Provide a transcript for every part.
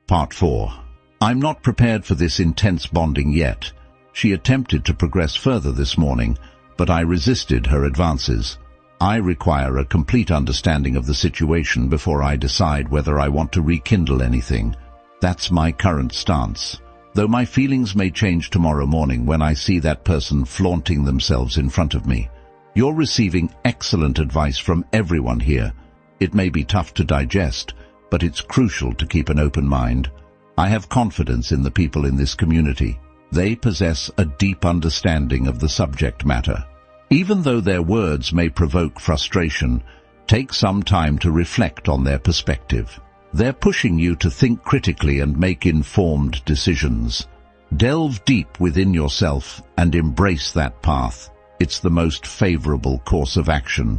Part 4. I'm not prepared for this intense bonding yet. She attempted to progress further this morning, but I resisted her advances. I require a complete understanding of the situation before I decide whether I want to rekindle anything. That's my current stance. Though my feelings may change tomorrow morning when I see that person flaunting themselves in front of me. You're receiving excellent advice from everyone here. It may be tough to digest, but it's crucial to keep an open mind. I have confidence in the people in this community. They possess a deep understanding of the subject matter. Even though their words may provoke frustration, take some time to reflect on their perspective. They're pushing you to think critically and make informed decisions. Delve deep within yourself and embrace that path. It's the most favorable course of action.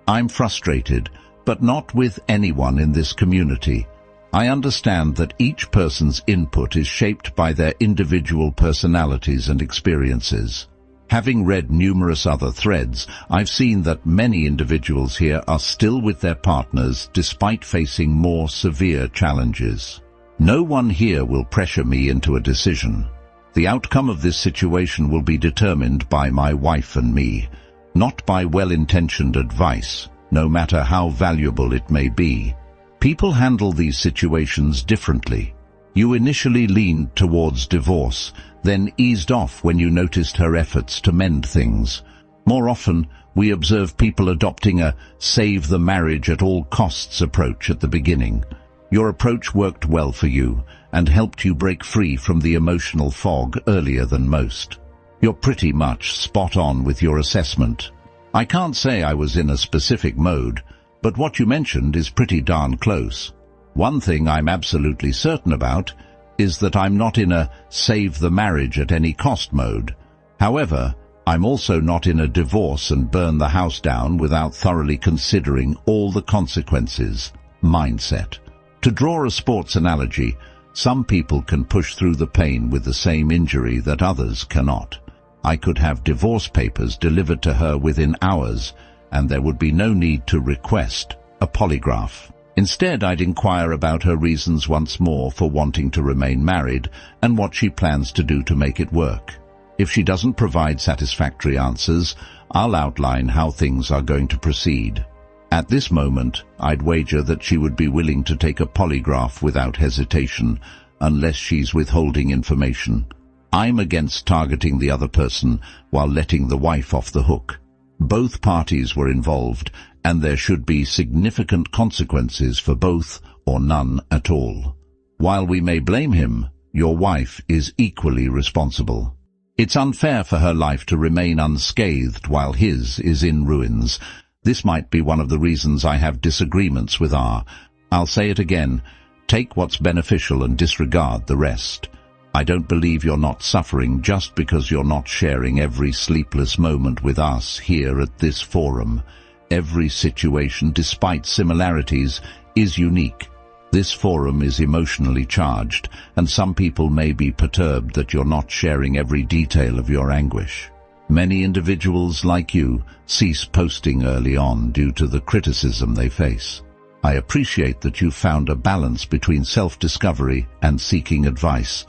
I'm frustrated, but not with anyone in this community. I understand that each person's input is shaped by their individual personalities and experiences. Having read numerous other threads, I've seen that many individuals here are still with their partners despite facing more severe challenges. No one here will pressure me into a decision. The outcome of this situation will be determined by my wife and me, not by well-intentioned advice, no matter how valuable it may be. People handle these situations differently. You initially leaned towards divorce, then eased off when you noticed her efforts to mend things. More often, we observe people adopting a save the marriage at all costs approach at the beginning. Your approach worked well for you and helped you break free from the emotional fog earlier than most. You're pretty much spot on with your assessment. I can't say I was in a specific mode, but what you mentioned is pretty darn close. One thing I'm absolutely certain about is that I'm not in a save the marriage at any cost mode. However, I'm also not in a divorce and burn the house down without thoroughly considering all the consequences mindset. To draw a sports analogy, some people can push through the pain with the same injury that others cannot. I could have divorce papers delivered to her within hours, and there would be no need to request a polygraph. Instead, I'd inquire about her reasons once more for wanting to remain married and what she plans to do to make it work. If she doesn't provide satisfactory answers, I'll outline how things are going to proceed. At this moment, I'd wager that she would be willing to take a polygraph without hesitation, unless she's withholding information. I'm against targeting the other person while letting the wife off the hook. Both parties were involved, and there should be significant consequences for both or none at all. While we may blame him, your wife is equally responsible. It's unfair for her life to remain unscathed while his is in ruins. This might be one of the reasons I have disagreements with R. I'll say it again, take what's beneficial and disregard the rest. I don't believe you're not suffering just because you're not sharing every sleepless moment with us here at this forum. Every situation, despite similarities, is unique. This forum is emotionally charged, and some people may be perturbed that you're not sharing every detail of your anguish. Many individuals like you cease posting early on due to the criticism they face. I appreciate that you found a balance between self-discovery and seeking advice.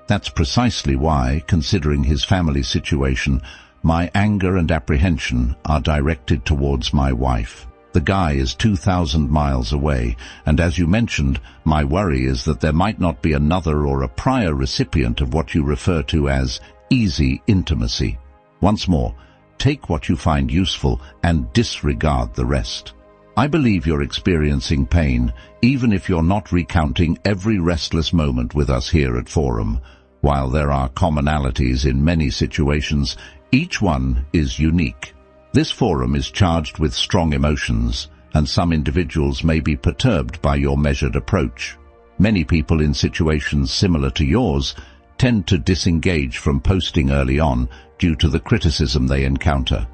That's precisely why, considering his family situation, my anger and apprehension are directed towards my wife. The guy is 2,000 miles away, and as you mentioned, my worry is that there might not be another or a prior recipient of what you refer to as easy intimacy. Once more, take what you find useful and disregard the rest. I believe you're experiencing pain, even if you're not recounting every restless moment with us here at Forum. While there are commonalities in many situations, each one is unique. This forum is charged with strong emotions, and some individuals may be perturbed by your measured approach. Many people in situations similar to yours tend to disengage from posting early on due to the criticism they encounter.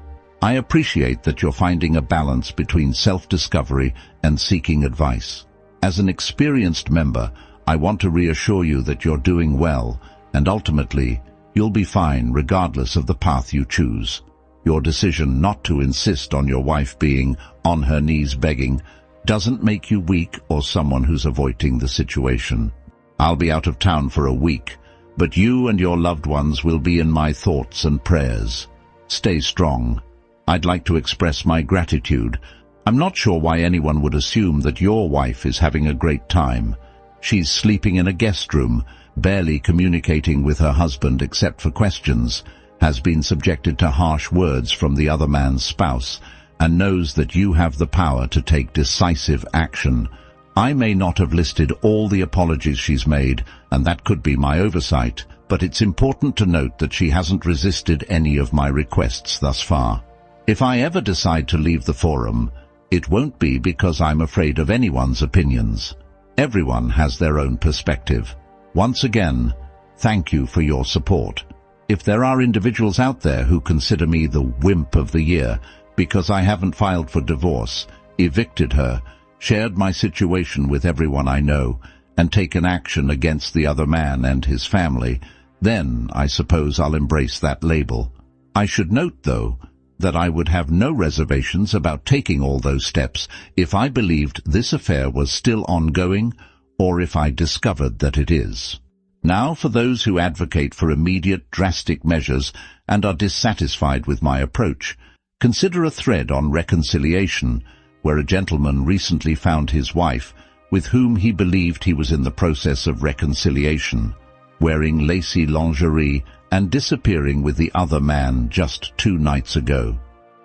I appreciate that you're finding a balance between self-discovery and seeking advice. As an experienced member, I want to reassure you that you're doing well, and ultimately, you'll be fine regardless of the path you choose. Your decision not to insist on your wife being on her knees begging doesn't make you weak or someone who's avoiding the situation. I'll be out of town for a week, but you and your loved ones will be in my thoughts and prayers. Stay strong. I'd like to express my gratitude. I'm not sure why anyone would assume that your wife is having a great time. She's sleeping in a guest room, barely communicating with her husband except for questions, has been subjected to harsh words from the other man's spouse, and knows that you have the power to take decisive action. I may not have listed all the apologies she's made, and that could be my oversight, but it's important to note that she hasn't resisted any of my requests thus far. If I ever decide to leave the forum, it won't be because I'm afraid of anyone's opinions. Everyone has their own perspective. Once again, thank you for your support. If there are individuals out there who consider me the wimp of the year because I haven't filed for divorce, evicted her, shared my situation with everyone I know, and taken action against the other man and his family, then I suppose I'll embrace that label. I should note, though, that I would have no reservations about taking all those steps if I believed this affair was still ongoing or if I discovered that it is. Now for those who advocate for immediate drastic measures and are dissatisfied with my approach, consider a thread on reconciliation, where a gentleman recently found his wife, with whom he believed he was in the process of reconciliation, wearing lacy lingerie and disappearing with the other man just 2 nights ago.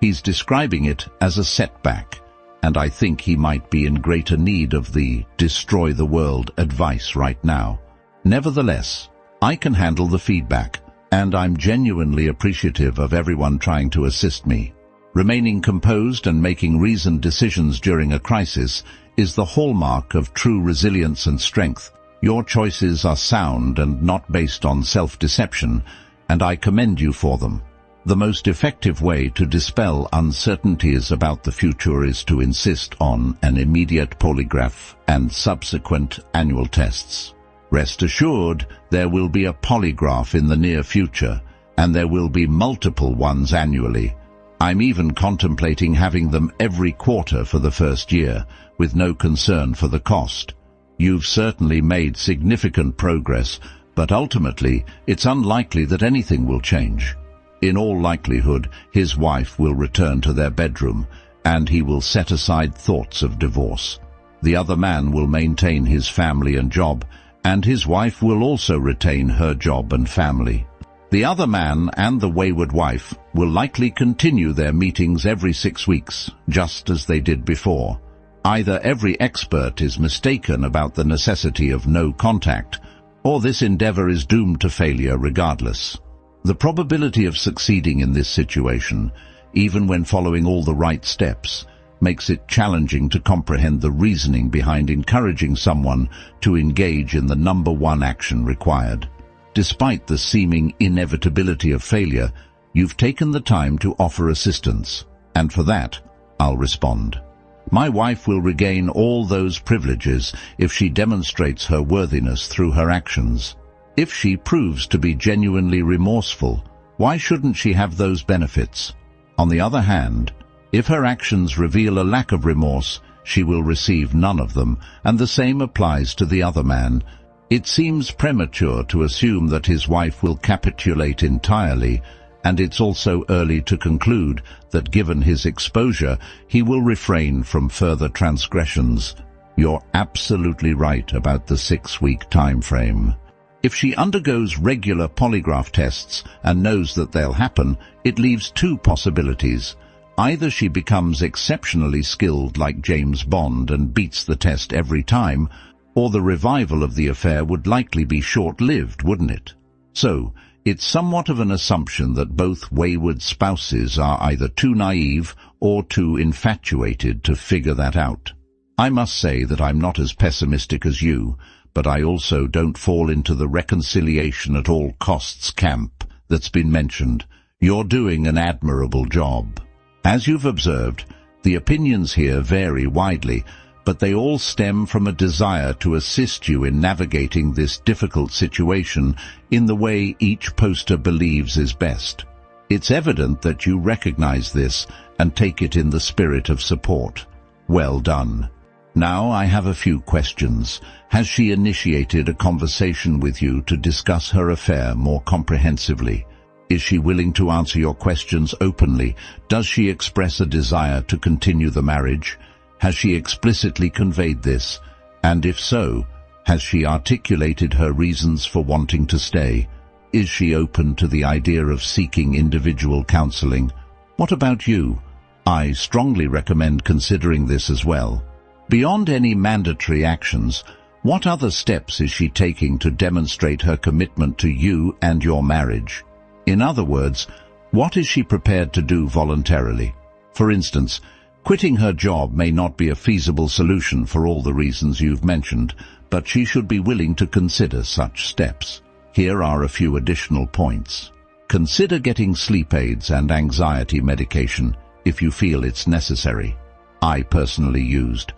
He's describing it as a setback, and I think he might be in greater need of the destroy the world advice right now. Nevertheless, I can handle the feedback, and I'm genuinely appreciative of everyone trying to assist me. Remaining composed and making reasoned decisions during a crisis is the hallmark of true resilience and strength. Your choices are sound and not based on self-deception, and I commend you for them. The most effective way to dispel uncertainties about the future is to insist on an immediate polygraph and subsequent annual tests. Rest assured, there will be a polygraph in the near future, and there will be multiple ones annually. I'm even contemplating having them every quarter for the first year, with no concern for the cost. You've certainly made significant progress, but ultimately it's unlikely that anything will change. In all likelihood, his wife will return to their bedroom, and he will set aside thoughts of divorce. The other man will maintain his family and job, and his wife will also retain her job and family. The other man and the wayward wife will likely continue their meetings every 6 weeks, just as they did before. Either every expert is mistaken about the necessity of no contact, or this endeavor is doomed to failure regardless. The probability of succeeding in this situation, even when following all the right steps, makes it challenging to comprehend the reasoning behind encouraging someone to engage in the number one action required. Despite the seeming inevitability of failure, you've taken the time to offer assistance, and for that, I'll respond. My wife will regain all those privileges if she demonstrates her worthiness through her actions. If she proves to be genuinely remorseful, why shouldn't she have those benefits? On the other hand, if her actions reveal a lack of remorse, she will receive none of them, and the same applies to the other man. It seems premature to assume that his wife will capitulate entirely, and it's also early to conclude that given his exposure, he will refrain from further transgressions. You're absolutely right about the 6-week time frame. If she undergoes regular polygraph tests and knows that they'll happen, it leaves 2 possibilities. Either she becomes exceptionally skilled like James Bond and beats the test every time, or the revival of the affair would likely be short-lived, wouldn't it? So, it's somewhat of an assumption that both wayward spouses are either too naive or too infatuated to figure that out. I must say that I'm not as pessimistic as you, but I also don't fall into the reconciliation at all costs camp that's been mentioned. You're doing an admirable job. As you've observed, the opinions here vary widely, but they all stem from a desire to assist you in navigating this difficult situation in the way each poster believes is best. It's evident that you recognize this and take it in the spirit of support. Well done. Now I have a few questions. Has she initiated a conversation with you to discuss her affair more comprehensively? Is she willing to answer your questions openly? Does she express a desire to continue the marriage? Has she explicitly conveyed this? And if so, has she articulated her reasons for wanting to stay? Is she open to the idea of seeking individual counseling? What about you? I strongly recommend considering this as well. Beyond any mandatory actions, what other steps is she taking to demonstrate her commitment to you and your marriage? In other words, what is she prepared to do voluntarily? For instance, quitting her job may not be a feasible solution for all the reasons you've mentioned, but she should be willing to consider such steps. Here are a few additional points. Consider getting sleep aids and anxiety medication if you feel it's necessary. I personally used.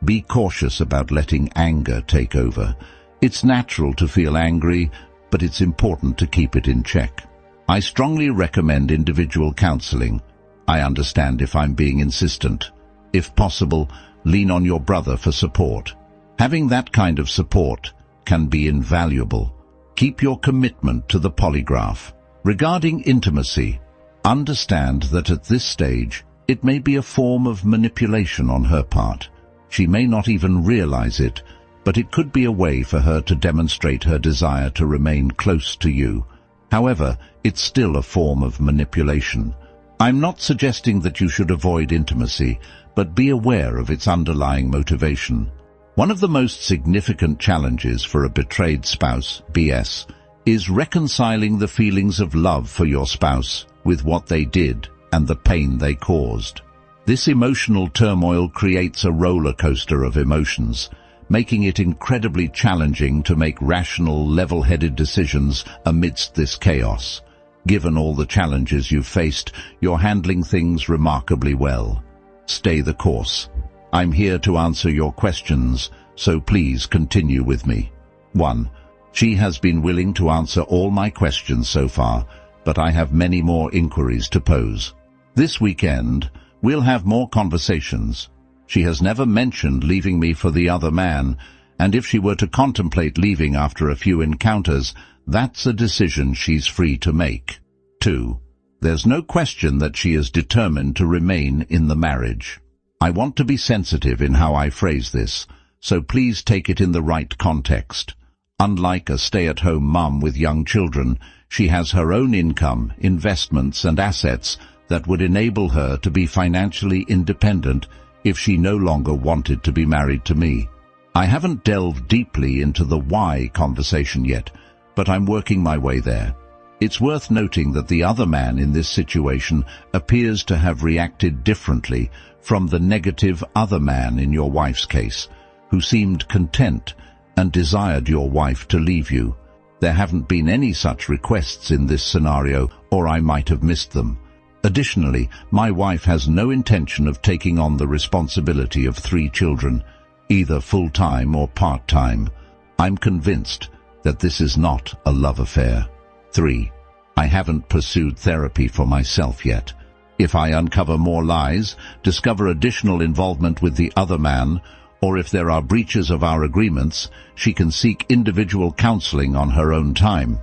Be cautious about letting anger take over. It's natural to feel angry, but it's important to keep it in check. I strongly recommend individual counseling. I understand if I'm being insistent. If possible, lean on your brother for support. Having that kind of support can be invaluable. Keep your commitment to the polygraph. Regarding intimacy, understand that at this stage, it may be a form of manipulation on her part. She may not even realize it, but it could be a way for her to demonstrate her desire to remain close to you. However, it's still a form of manipulation. I'm not suggesting that you should avoid intimacy, but be aware of its underlying motivation. One of the most significant challenges for a betrayed spouse, BS, is reconciling the feelings of love for your spouse with what they did and the pain they caused. This emotional turmoil creates a roller coaster of emotions, making it incredibly challenging to make rational, level-headed decisions amidst this chaos. Given all the challenges you've faced, you're handling things remarkably well. Stay the course. I'm here to answer your questions, so please continue with me. 1. She has been willing to answer all my questions so far, but I have many more inquiries to pose. This weekend, we'll have more conversations. She has never mentioned leaving me for the other man, and if she were to contemplate leaving after a few encounters, that's a decision she's free to make. 2. There's no question that she is determined to remain in the marriage. I want to be sensitive in how I phrase this, so please take it in the right context. Unlike a stay-at-home mum with young children, she has her own income, investments and assets that would enable her to be financially independent if she no longer wanted to be married to me. I haven't delved deeply into the why conversation yet, but I'm working my way there. It's worth noting that the other man in this situation appears to have reacted differently from the negative other man in your wife's case, who seemed content and desired your wife to leave you. There haven't been any such requests in this scenario, or I might have missed them. Additionally, my wife has no intention of taking on the responsibility of 3 children, either full-time or part-time. I'm convinced that this is not a love affair. 3. I haven't pursued therapy for myself yet. If I uncover more lies, discover additional involvement with the other man, or if there are breaches of our agreements, she can seek individual counseling on her own time.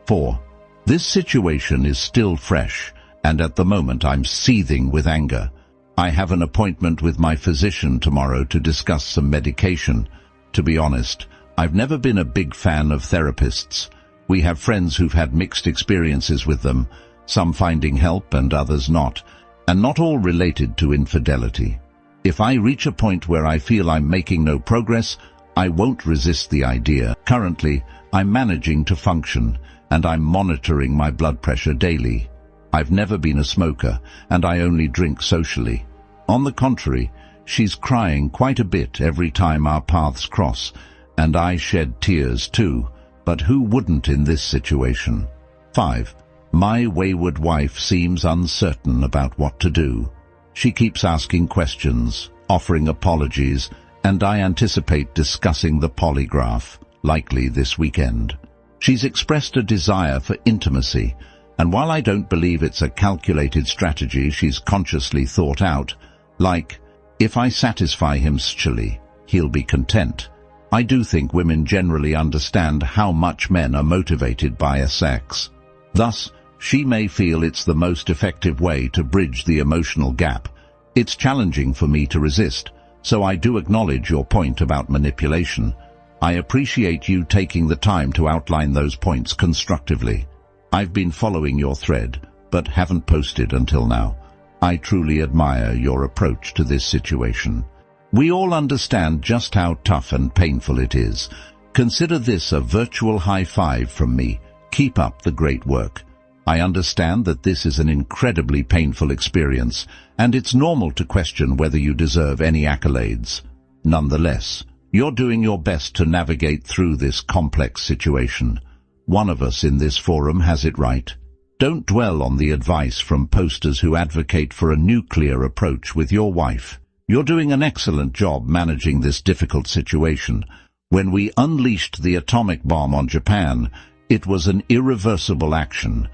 4. This situation is still fresh, and at the moment I'm seething with anger. I have an appointment with my physician tomorrow to discuss some medication. To be honest, I've never been a big fan of therapists. We have friends who've had mixed experiences with them, some finding help and others not, and not all related to infidelity. If I reach a point where I feel I'm making no progress, I won't resist the idea. Currently, I'm managing to function, and I'm monitoring my blood pressure daily. I've never been a smoker, and I only drink socially. On the contrary, she's crying quite a bit every time our paths cross, and I shed tears too, but who wouldn't in this situation? 5. My wayward wife seems uncertain about what to do. She keeps asking questions, offering apologies, and I anticipate discussing the polygraph, likely this weekend. She's expressed a desire for intimacy, and while I don't believe it's a calculated strategy she's consciously thought out, like, if I satisfy him sexually, he'll be content. I do think women generally understand how much men are motivated by sex. Thus, she may feel it's the most effective way to bridge the emotional gap. It's challenging for me to resist, so I do acknowledge your point about manipulation. I appreciate you taking the time to outline those points constructively. I've been following your thread, but haven't posted until now. I truly admire your approach to this situation. We all understand just how tough and painful it is. Consider this a virtual high five from me. Keep up the great work. I understand that this is an incredibly painful experience, and it's normal to question whether you deserve any accolades. Nonetheless, you're doing your best to navigate through this complex situation. One of us in this forum has it right. Don't dwell on the advice from posters who advocate for a nuclear approach with your wife. You're doing an excellent job managing this difficult situation. When we unleashed the atomic bomb on Japan, it was an irreversible action.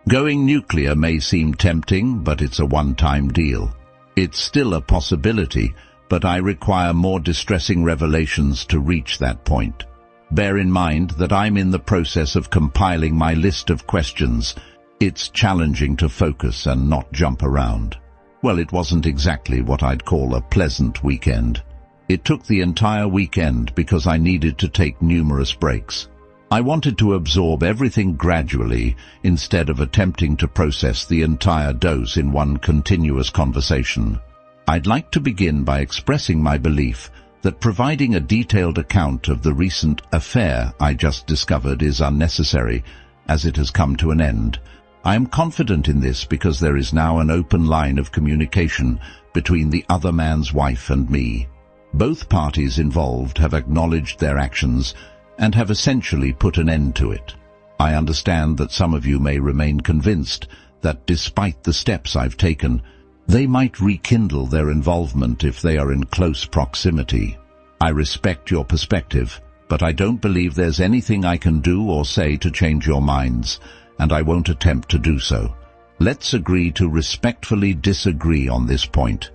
Going nuclear may seem tempting, but it's a one-time deal. It's still a possibility, but I require more distressing revelations to reach that point. Bear in mind that I'm in the process of compiling my list of questions. It's challenging to focus and not jump around. Well, it wasn't exactly what I'd call a pleasant weekend. It took the entire weekend because I needed to take numerous breaks. I wanted to absorb everything gradually instead of attempting to process the entire dose in one continuous conversation. I'd like to begin by expressing my belief that providing a detailed account of the recent affair I just discovered is unnecessary, as it has come to an end. I am confident in this because there is now an open line of communication between the other man's wife and me. Both parties involved have acknowledged their actions and have essentially put an end to it. I understand that some of you may remain convinced that despite the steps I've taken, they might rekindle their involvement if they are in close proximity. I respect your perspective, but I don't believe there's anything I can do or say to change your minds, and I won't attempt to do so. Let's agree to respectfully disagree on this point.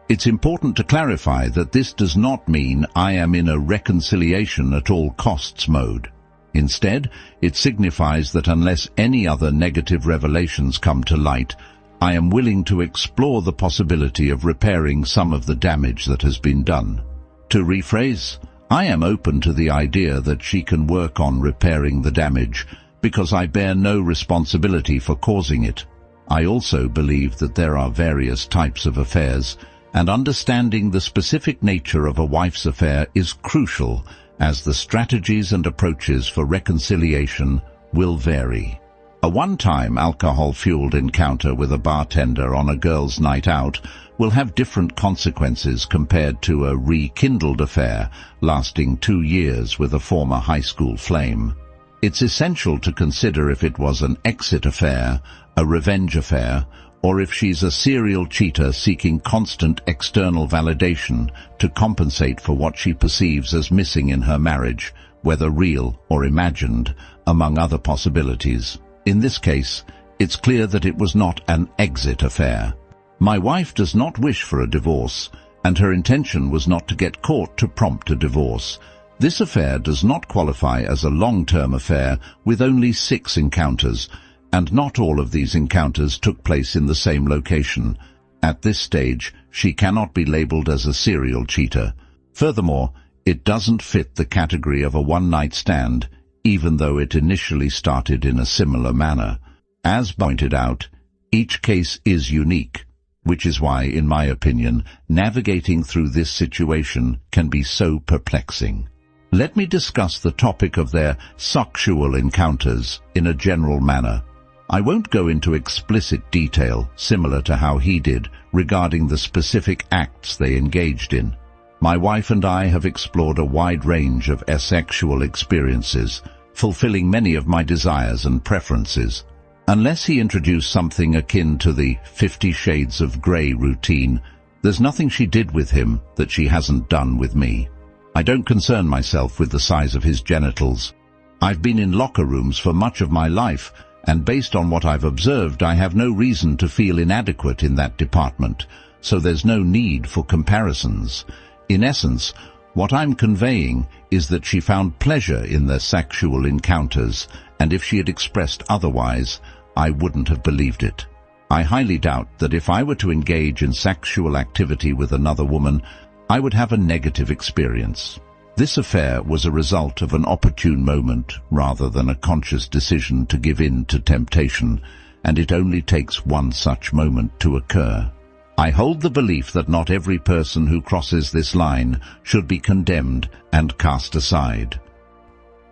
It's important to clarify that this does not mean I am in a reconciliation at all costs mode. Instead, it signifies that unless any other negative revelations come to light, I am willing to explore the possibility of repairing some of the damage that has been done. To rephrase, I am open to the idea that she can work on repairing the damage because I bear no responsibility for causing it. I also believe that there are various types of affairs, and understanding the specific nature of a wife's affair is crucial, as the strategies and approaches for reconciliation will vary. A one-time alcohol-fueled encounter with a bartender on a girls' night out will have different consequences compared to a rekindled affair lasting 2 years with a former high school flame. It's essential to consider if it was an exit affair, a revenge affair, or if she's a serial cheater seeking constant external validation to compensate for what she perceives as missing in her marriage, whether real or imagined, among other possibilities. In this case, it's clear that it was not an exit affair. My wife does not wish for a divorce, and her intention was not to get caught to prompt a divorce. This affair does not qualify as a long-term affair with only 6 encounters, and not all of these encounters took place in the same location. At this stage, she cannot be labeled as a serial cheater. Furthermore, it doesn't fit the category of a one-night stand, even though it initially started in a similar manner. As pointed out, each case is unique, which is why, in my opinion, navigating through this situation can be so perplexing. Let me discuss the topic of their sexual encounters in a general manner. I won't go into explicit detail, similar to how he did, regarding the specific acts they engaged in. My wife and I have explored a wide range of asexual experiences, fulfilling many of my desires and preferences. Unless he introduced something akin to the 50 Shades of Grey routine, there's nothing she did with him that she hasn't done with me. I don't concern myself with the size of his genitals. I've been in locker rooms for much of my life, and based on what I've observed, I have no reason to feel inadequate in that department, so there's no need for comparisons. In essence, What I'm conveying is that she found pleasure in their sexual encounters, and if she had expressed otherwise, I wouldn't have believed it. I highly doubt that if I were to engage in sexual activity with another woman, I would have a negative experience. This affair was a result of an opportune moment rather than a conscious decision to give in to temptation, and it only takes one such moment to occur. I hold the belief that not every person who crosses this line should be condemned and cast aside.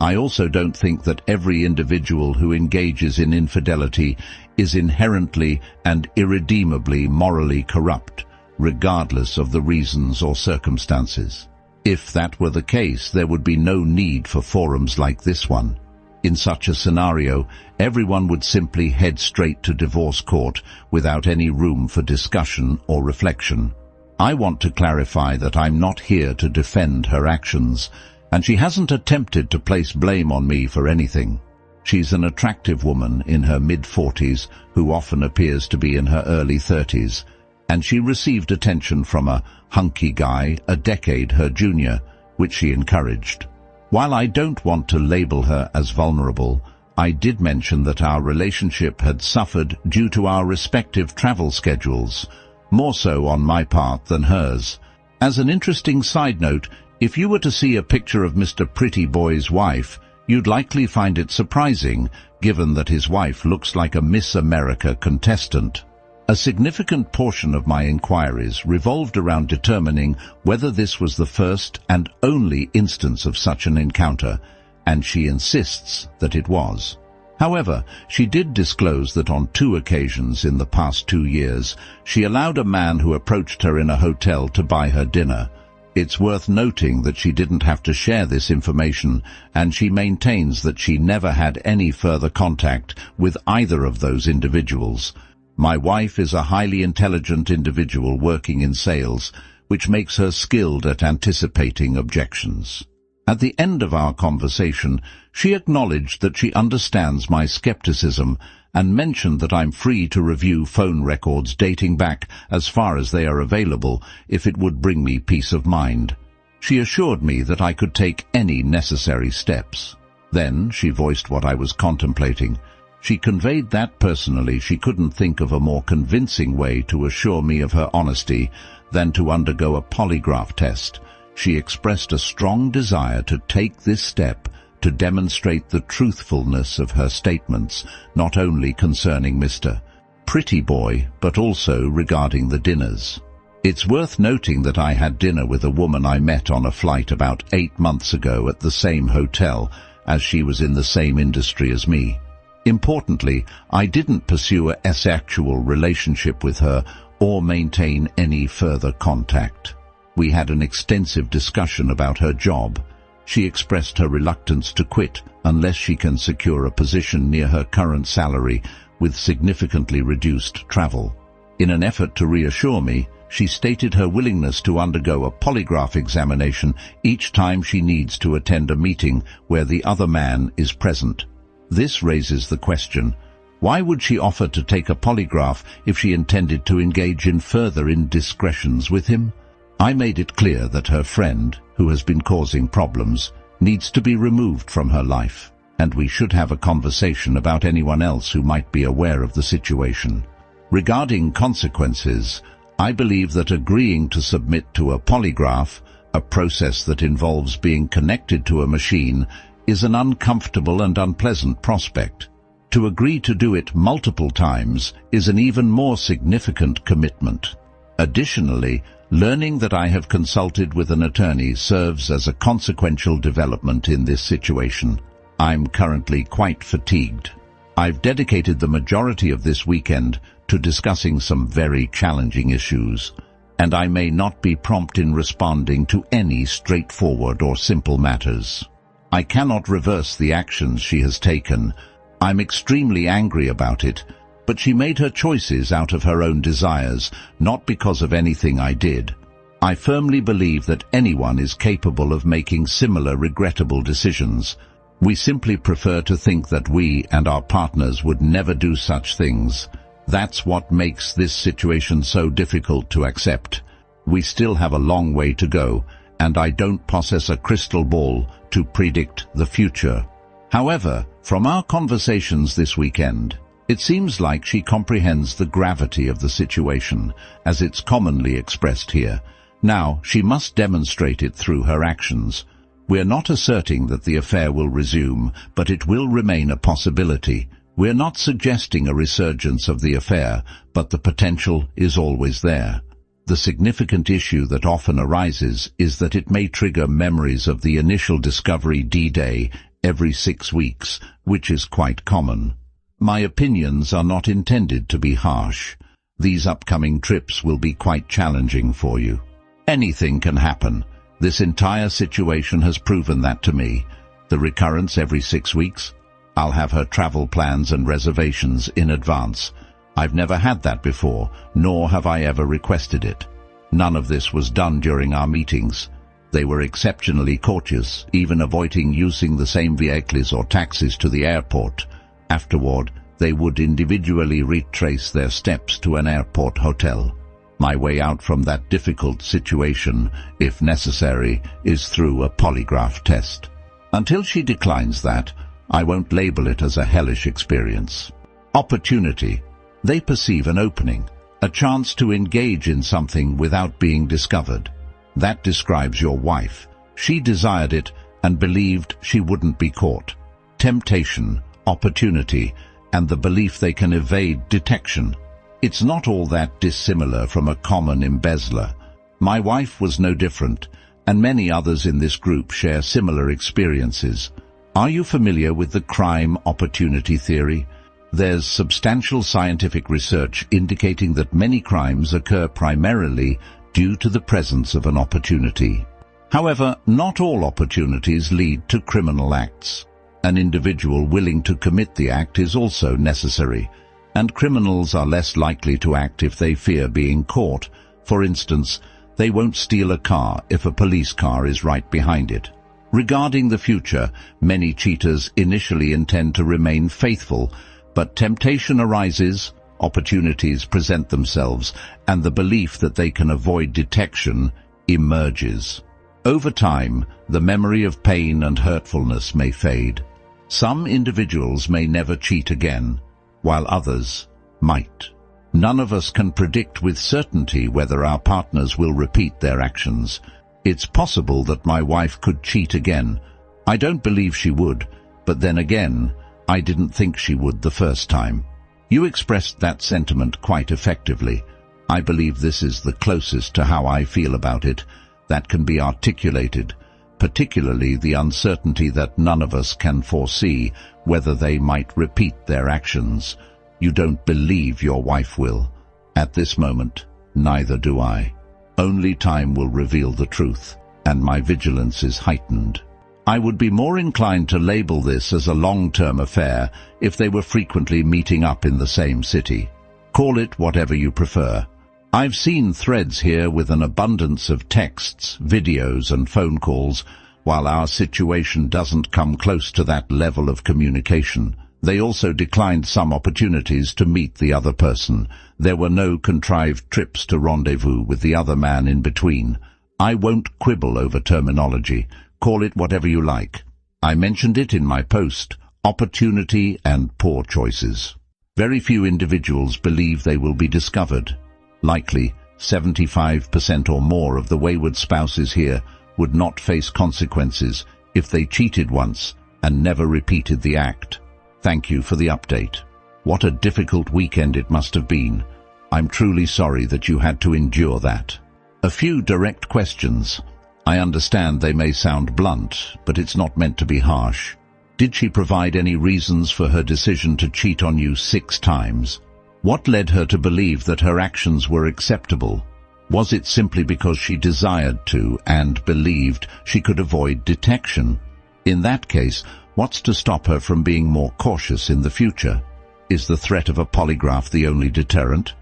I also don't think that every individual who engages in infidelity is inherently and irredeemably morally corrupt, regardless of the reasons or circumstances. If that were the case, there would be no need for forums like this one. In such a scenario, everyone would simply head straight to divorce court without any room for discussion or reflection. I want to clarify that I'm not here to defend her actions, and she hasn't attempted to place blame on me for anything. She's an attractive woman in her mid-40s who often appears to be in her early 30s, and she received attention from a hunky guy a decade her junior, which she encouraged. While I don't want to label her as vulnerable, I did mention that our relationship had suffered due to our respective travel schedules, more so on my part than hers. As an interesting side note, if you were to see a picture of Mr. Pretty Boy's wife, you'd likely find it surprising, given that his wife looks like a Miss America contestant. A significant portion of my inquiries revolved around determining whether this was the first and only instance of such an encounter, and she insists that it was. However, she did disclose that on 2 occasions in the past 2 years, she allowed a man who approached her in a hotel to buy her dinner. It's worth noting that she didn't have to share this information, and she maintains that she never had any further contact with either of those individuals. My wife is a highly intelligent individual working in sales, which makes her skilled at anticipating objections. At the end of our conversation, she acknowledged that she understands my skepticism and mentioned that I'm free to review phone records dating back as far as they are available if it would bring me peace of mind. She assured me that I could take any necessary steps. Then she voiced what I was contemplating. She conveyed that personally she couldn't think of a more convincing way to assure me of her honesty than to undergo a polygraph test. She expressed a strong desire to take this step to demonstrate the truthfulness of her statements, not only concerning Mr. Pretty Boy, but also regarding the dinners. It's worth noting that I had dinner with a woman I met on a flight about 8 months ago at the same hotel, as she was in the same industry as me. Importantly, I didn't pursue a sexual relationship with her or maintain any further contact. We had an extensive discussion about her job. She expressed her reluctance to quit unless she can secure a position near her current salary with significantly reduced travel. In an effort to reassure me, she stated her willingness to undergo a polygraph examination each time she needs to attend a meeting where the other man is present. This raises the question, why would she offer to take a polygraph if she intended to engage in further indiscretions with him? I made it clear that her friend, who has been causing problems, needs to be removed from her life, and we should have a conversation about anyone else who might be aware of the situation. Regarding consequences, I believe that agreeing to submit to a polygraph, a process that involves being connected to a machine, is an uncomfortable and unpleasant prospect. To agree to do it multiple times is an even more significant commitment. Additionally, learning that I have consulted with an attorney serves as a consequential development in this situation. I'm currently quite fatigued. I've dedicated the majority of this weekend to discussing some very challenging issues, and I may not be prompt in responding to any straightforward or simple matters. I cannot reverse the actions she has taken. I'm extremely angry about it, but she made her choices out of her own desires, not because of anything I did. I firmly believe that anyone is capable of making similar regrettable decisions. We simply prefer to think that we and our partners would never do such things. That's what makes this situation so difficult to accept. We still have a long way to go, and I don't possess a crystal ball to predict the future. However, from our conversations this weekend, it seems like she comprehends the gravity of the situation, as it's commonly expressed here. Now, she must demonstrate it through her actions. We're not asserting that the affair will resume, but it will remain a possibility. We're not suggesting a resurgence of the affair, but the potential is always there. The significant issue that often arises is that it may trigger memories of the initial discovery D-Day every 6 weeks, which is quite common. My opinions are not intended to be harsh. These upcoming trips will be quite challenging for you. Anything can happen. This entire situation has proven that to me. The recurrence every 6 weeks? I'll have her travel plans and reservations in advance. I've never had that before, nor have I ever requested it. None of this was done during our meetings. They were exceptionally courteous, even avoiding using the same vehicles or taxis to the airport. Afterward, they would individually retrace their steps to an airport hotel. My way out from that difficult situation, if necessary, is through a polygraph test. Until she declines that, I won't label it as a hellish experience. Opportunity. They perceive an opening, a chance to engage in something without being discovered. That describes your wife. She desired it and believed she wouldn't be caught. Temptation, opportunity, and the belief they can evade detection. It's not all that dissimilar from a common embezzler. My wife was no different, and many others in this group share similar experiences. Are you familiar with the crime opportunity theory? There's substantial scientific research indicating that many crimes occur primarily due to the presence of an opportunity. However, not all opportunities lead to criminal acts. An individual willing to commit the act is also necessary, and criminals are less likely to act if they fear being caught. For instance, they won't steal a car if a police car is right behind it. Regarding the future, many cheaters initially intend to remain faithful, but temptation arises, opportunities present themselves, and the belief that they can avoid detection emerges. Over time, the memory of pain and hurtfulness may fade. Some individuals may never cheat again, while others might. None of us can predict with certainty whether our partners will repeat their actions. It's possible that my wife could cheat again. I don't believe she would, but then again, I didn't think she would the first time. You expressed that sentiment quite effectively. I believe this is the closest to how I feel about it that can be articulated, particularly the uncertainty that none of us can foresee whether they might repeat their actions. You don't believe your wife will. At this moment, neither do I. Only time will reveal the truth, and my vigilance is heightened. I would be more inclined to label this as a long-term affair if they were frequently meeting up in the same city. Call it whatever you prefer. I've seen threads here with an abundance of texts, videos, and phone calls. While our situation doesn't come close to that level of communication, they also declined some opportunities to meet the other person. There were no contrived trips to rendezvous with the other man in between. I won't quibble over terminology. Call it whatever you like. I mentioned it in my post, opportunity and poor choices. Very few individuals believe they will be discovered. Likely, 75% or more of the wayward spouses here would not face consequences if they cheated once and never repeated the act. Thank you for the update. What a difficult weekend it must have been. I'm truly sorry that you had to endure that. A few direct questions. I understand they may sound blunt, but it's not meant to be harsh. Did she provide any reasons for her decision to cheat on you 6 times? What led her to believe that her actions were acceptable? Was it simply because she desired to and believed she could avoid detection? In that case, what's to stop her from being more cautious in the future? Is the threat of a polygraph the only deterrent?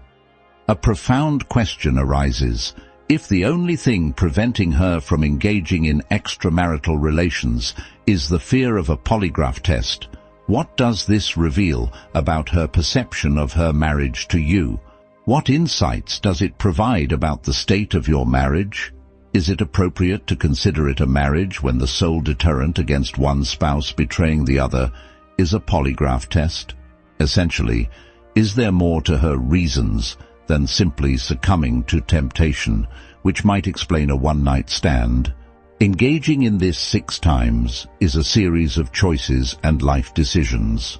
A profound question arises. If the only thing preventing her from engaging in extramarital relations is the fear of a polygraph test, what does this reveal about her perception of her marriage to you? What insights does it provide about the state of your marriage? Is it appropriate to consider it a marriage when the sole deterrent against one spouse betraying the other is a polygraph test? Essentially, is there more to her reasons than simply succumbing to temptation, which might explain a one-night stand? Engaging in this 6 times is a series of choices and life decisions.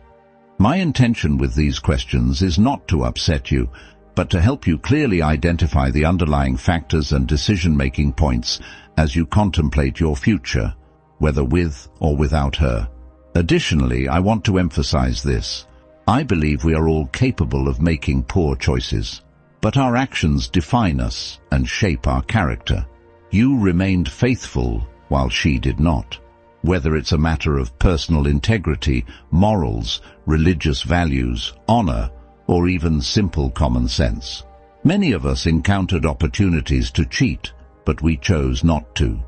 My intention with these questions is not to upset you, but to help you clearly identify the underlying factors and decision-making points as you contemplate your future, whether with or without her. Additionally, I want to emphasize this. I believe we are all capable of making poor choices, but our actions define us and shape our character. You remained faithful while she did not. Whether it's a matter of personal integrity, morals, religious values, honor, or even simple common sense. Many of us encountered opportunities to cheat, but we chose not to.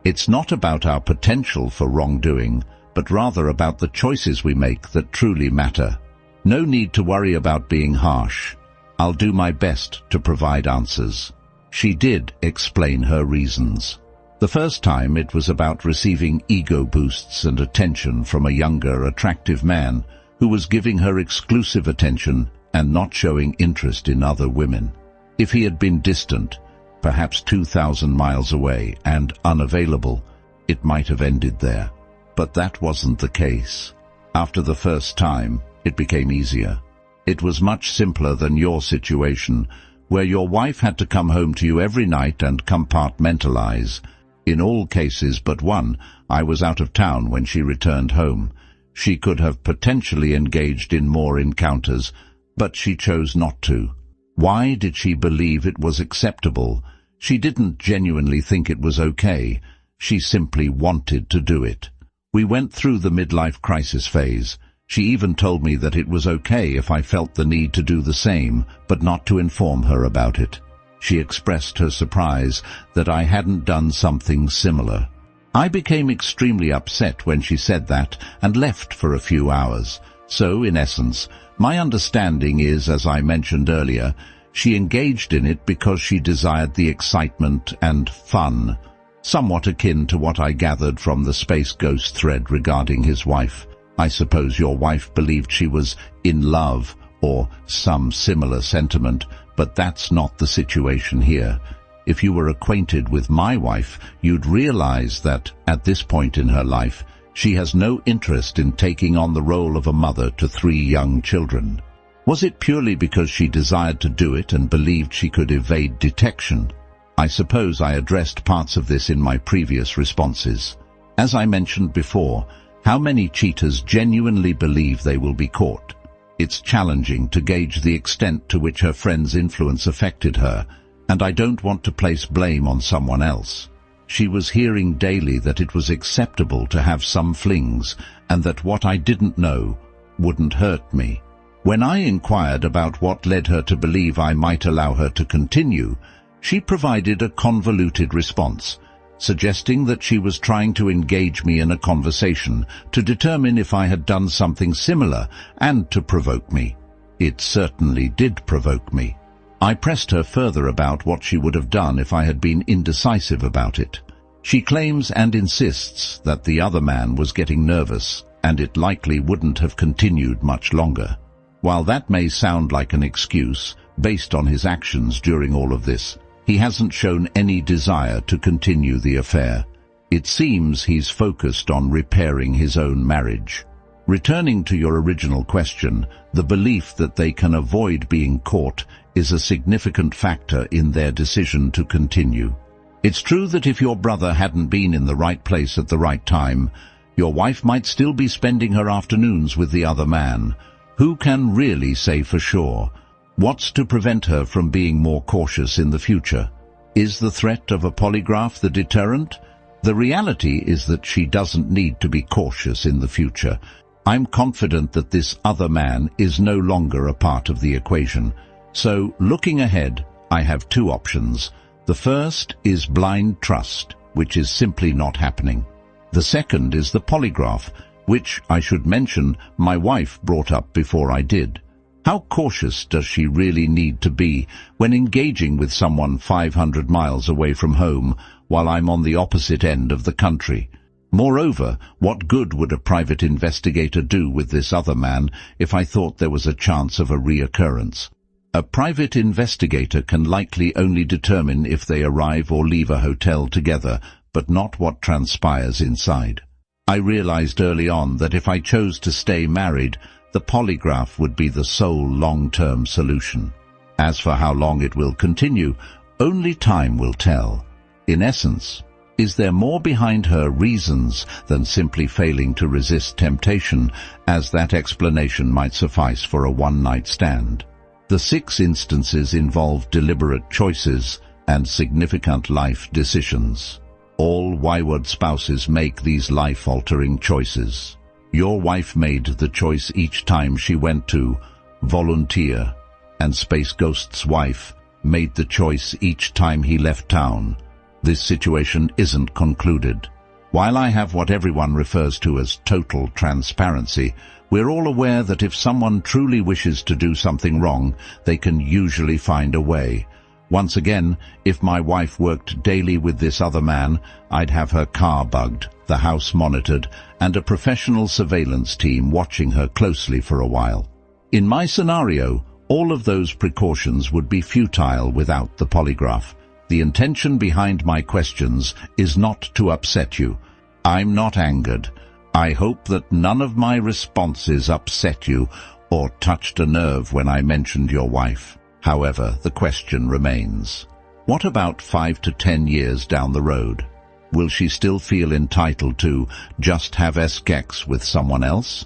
It's not about our potential for wrongdoing, but rather about the choices we make that truly matter. No need to worry about being harsh. I'll do my best to provide answers. She did explain her reasons. The first time it was about receiving ego boosts and attention from a younger, attractive man who was giving her exclusive attention and not showing interest in other women. If he had been distant, perhaps 2,000 miles away and unavailable, it might have ended there. But that wasn't the case. After the first time, it became easier. It was much simpler than your situation, where your wife had to come home to you every night and compartmentalize. In all cases but one, I was out of town when she returned home. She could have potentially engaged in more encounters, but she chose not to. Why did she believe it was acceptable? She didn't genuinely think it was okay. She simply wanted to do it. We went through the midlife crisis phase. She even told me that it was okay if I felt the need to do the same, but not to inform her about it. She expressed her surprise that I hadn't done something similar. I became extremely upset when she said that and left for a few hours. So, in essence, my understanding is, as I mentioned earlier, she engaged in it because she desired the excitement and fun, somewhat akin to what I gathered from the Space Ghost thread regarding his wife. I suppose your wife believed she was in love or some similar sentiment, but that's not the situation here. If you were acquainted with my wife, you'd realize that, at this point in her life, she has no interest in taking on the role of a mother to 3 young children. Was it purely because she desired to do it and believed she could evade detection? I suppose I addressed parts of this in my previous responses. As I mentioned before, how many cheaters genuinely believe they will be caught? It's challenging to gauge the extent to which her friend's influence affected her, and I don't want to place blame on someone else. She was hearing daily that it was acceptable to have some flings, and that what I didn't know wouldn't hurt me. When I inquired about what led her to believe I might allow her to continue, she provided a convoluted response, suggesting that she was trying to engage me in a conversation to determine if I had done something similar and to provoke me. It certainly did provoke me. I pressed her further about what she would have done if I had been indecisive about it. She claims and insists that the other man was getting nervous and it likely wouldn't have continued much longer. While that may sound like an excuse, based on his actions during all of this, he hasn't shown any desire to continue the affair. It seems he's focused on repairing his own marriage. Returning to your original question, the belief that they can avoid being caught is a significant factor in their decision to continue. It's true that if your brother hadn't been in the right place at the right time, your wife might still be spending her afternoons with the other man. Who can really say for sure? What's to prevent her from being more cautious in the future? Is the threat of a polygraph the deterrent? The reality is that she doesn't need to be cautious in the future. I'm confident that this other man is no longer a part of the equation. So, looking ahead, I have 2 options. The first is blind trust, which is simply not happening. The second is the polygraph, which, I should mention, my wife brought up before I did. How cautious does she really need to be when engaging with someone 500 miles away from home, while I'm on the opposite end of the country. Moreover, what good would a private investigator do with this other man if I thought there was a chance of a reoccurrence? A private investigator can likely only determine if they arrive or leave a hotel together, but not what transpires inside. I realized early on that if I chose to stay married, the polygraph would be the sole long-term solution. As for how long it will continue, only time will tell. In essence, is there more behind her reasons than simply failing to resist temptation, as that explanation might suffice for a one-night stand? The 6 instances involve deliberate choices and significant life decisions. All wayward spouses make these life-altering choices. Your wife made the choice each time she went to volunteer, and Space Ghost's wife made the choice each time he left town. This situation isn't concluded. While I have what everyone refers to as total transparency, we're all aware that if someone truly wishes to do something wrong, they can usually find a way. Once again, if my wife worked daily with this other man, I'd have her car bugged, the house monitored, and a professional surveillance team watching her closely for a while. In my scenario, all of those precautions would be futile without the polygraph. The intention behind my questions is not to upset you. I'm not angered. I hope that none of my responses upset you or touched a nerve when I mentioned your wife. However, the question remains. What about 5 to 10 years down the road? Will she still feel entitled to just have sex with someone else?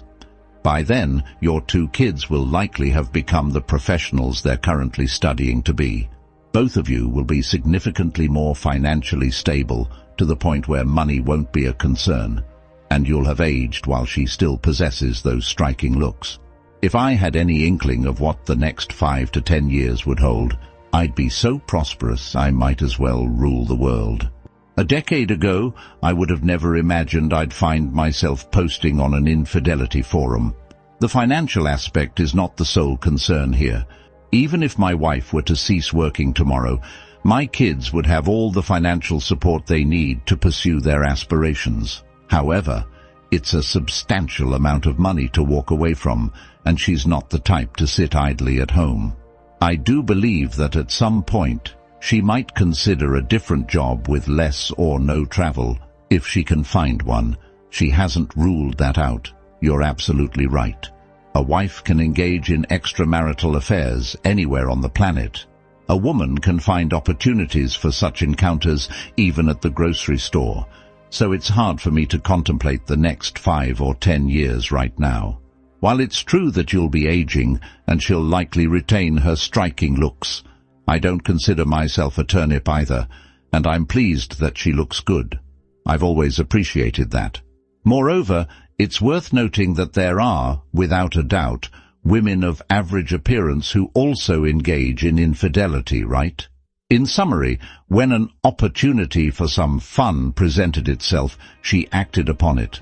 By then, your 2 kids will likely have become the professionals they're currently studying to be. Both of you will be significantly more financially stable, to the point where money won't be a concern, and you'll have aged while she still possesses those striking looks. If I had any inkling of what the next 5 to 10 years would hold, I'd be so prosperous I might as well rule the world. A decade ago, I would have never imagined I'd find myself posting on an infidelity forum. The financial aspect is not the sole concern here. Even if my wife were to cease working tomorrow, my kids would have all the financial support they need to pursue their aspirations. However, it's a substantial amount of money to walk away from, and she's not the type to sit idly at home. I do believe that at some point, she might consider a different job with less or no travel, if she can find one. She hasn't ruled that out. You're absolutely right. A wife can engage in extramarital affairs anywhere on the planet. A woman can find opportunities for such encounters even at the grocery store, so it's hard for me to contemplate the next 5 or 10 years right now. While it's true that you'll be aging and she'll likely retain her striking looks, I don't consider myself a turnip either, and I'm pleased that she looks good. I've always appreciated that. Moreover, it's worth noting that there are, without a doubt, women of average appearance who also engage in infidelity, right? In summary, when an opportunity for some fun presented itself, she acted upon it.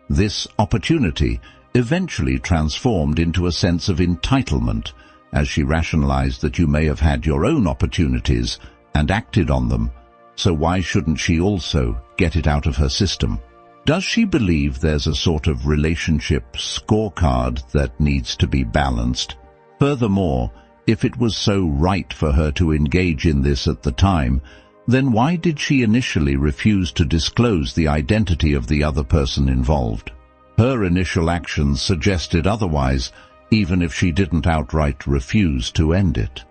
This opportunity eventually transformed into a sense of entitlement, as she rationalized that you may have had your own opportunities and acted on them, so why shouldn't she also get it out of her system? Does she believe there's a sort of relationship scorecard that needs to be balanced? Furthermore, if it was so right for her to engage in this at the time, then why did she initially refuse to disclose the identity of the other person involved? Her initial actions suggested otherwise, even if she didn't outright refuse to end it.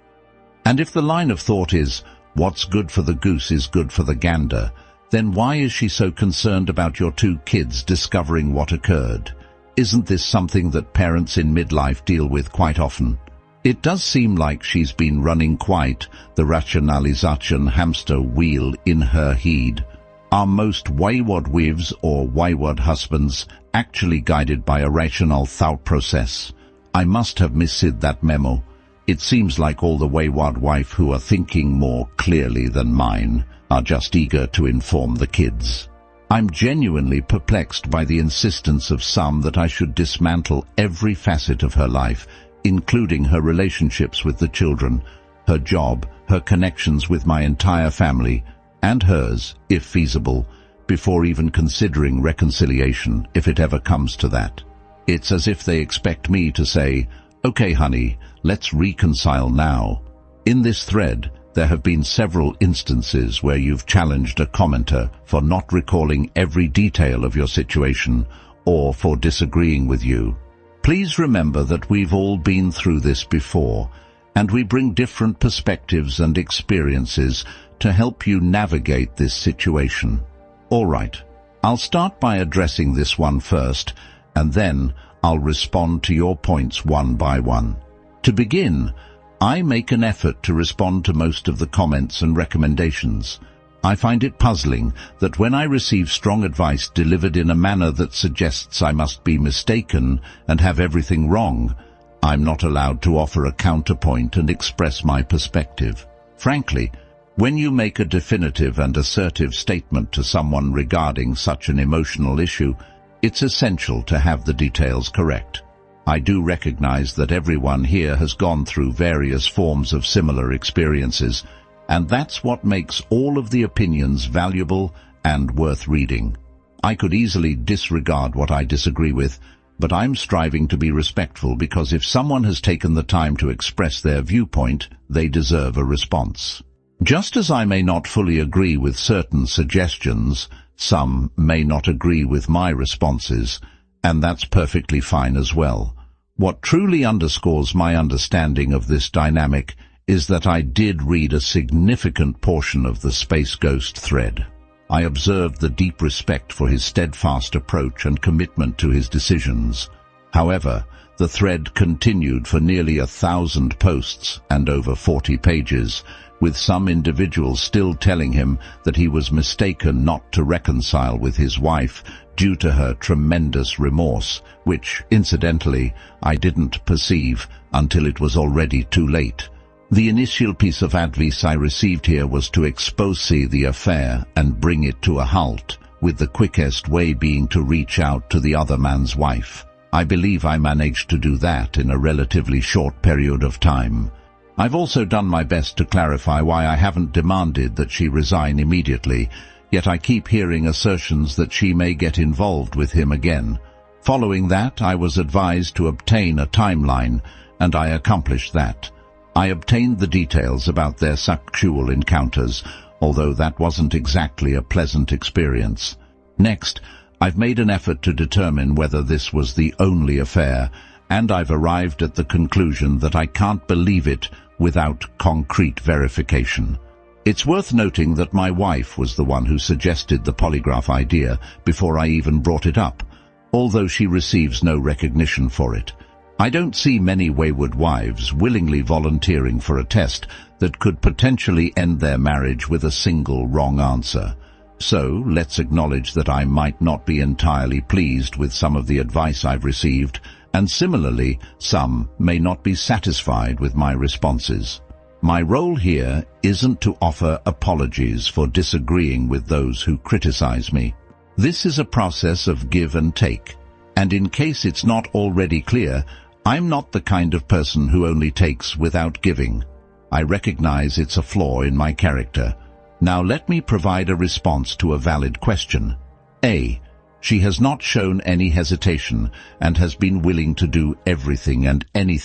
And if the line of thought is, what's good for the goose is good for the gander, then why is she so concerned about your 2 kids discovering what occurred? Isn't this something that parents in midlife deal with quite often? It does seem like she's been running quite the rationalisation hamster wheel in her head. Are most wayward wives or wayward husbands actually guided by a rational thought process? I must have missed that memo. It seems like all the wayward wife who are thinking more clearly than mine are just eager to inform the kids. I'm genuinely perplexed by the insistence of some that I should dismantle every facet of her life, including her relationships with the children, her job, her connections with my entire family, and hers, if feasible, before even considering reconciliation, if it ever comes to that. It's as if they expect me to say, "Okay, honey, let's reconcile now." In this thread, there have been several instances where you've challenged a commenter for not recalling every detail of your situation or for disagreeing with you. Please remember that we've all been through this before, and we bring different perspectives and experiences to help you navigate this situation. All right, I'll start by addressing this one first, and then I'll respond to your points one by one. To begin, I make an effort to respond to most of the comments and recommendations. I find it puzzling that when I receive strong advice delivered in a manner that suggests I must be mistaken and have everything wrong, I'm not allowed to offer a counterpoint and express my perspective. Frankly, when you make a definitive and assertive statement to someone regarding such an emotional issue, it's essential to have the details correct. I do recognize that everyone here has gone through various forms of similar experiences, and that's what makes all of the opinions valuable and worth reading. I could easily disregard what I disagree with, but I'm striving to be respectful because if someone has taken the time to express their viewpoint, they deserve a response. Just as I may not fully agree with certain suggestions, some may not agree with my responses, and that's perfectly fine as well. What truly underscores my understanding of this dynamic is that I did read a significant portion of the Space Ghost thread. I observed the deep respect for his steadfast approach and commitment to his decisions. However, the thread continued for nearly 1,000 posts and over 40 pages, with some individuals still telling him that he was mistaken not to reconcile with his wife due to her tremendous remorse, which, incidentally, I didn't perceive until it was already too late. The initial piece of advice I received here was to expose the affair and bring it to a halt, with the quickest way being to reach out to the other man's wife. I believe I managed to do that in a relatively short period of time. I've also done my best to clarify why I haven't demanded that she resign immediately, yet I keep hearing assertions that she may get involved with him again. Following that, I was advised to obtain a timeline, and I accomplished that. I obtained the details about their sexual encounters, although that wasn't exactly a pleasant experience. Next, I've made an effort to determine whether this was the only affair, and I've arrived at the conclusion that I can't believe it without concrete verification. It's worth noting that my wife was the one who suggested the polygraph idea before I even brought it up, although she receives no recognition for it. I don't see many wayward wives willingly volunteering for a test that could potentially end their marriage with a single wrong answer. So, let's acknowledge that I might not be entirely pleased with some of the advice I've received, and similarly, some may not be satisfied with my responses. My role here isn't to offer apologies for disagreeing with those who criticize me. This is a process of give and take, and in case it's not already clear, I'm not the kind of person who only takes without giving. I recognize it's a flaw in my character. Now let me provide a response to a valid question. A. She has not shown any hesitation and has been willing to do everything and anything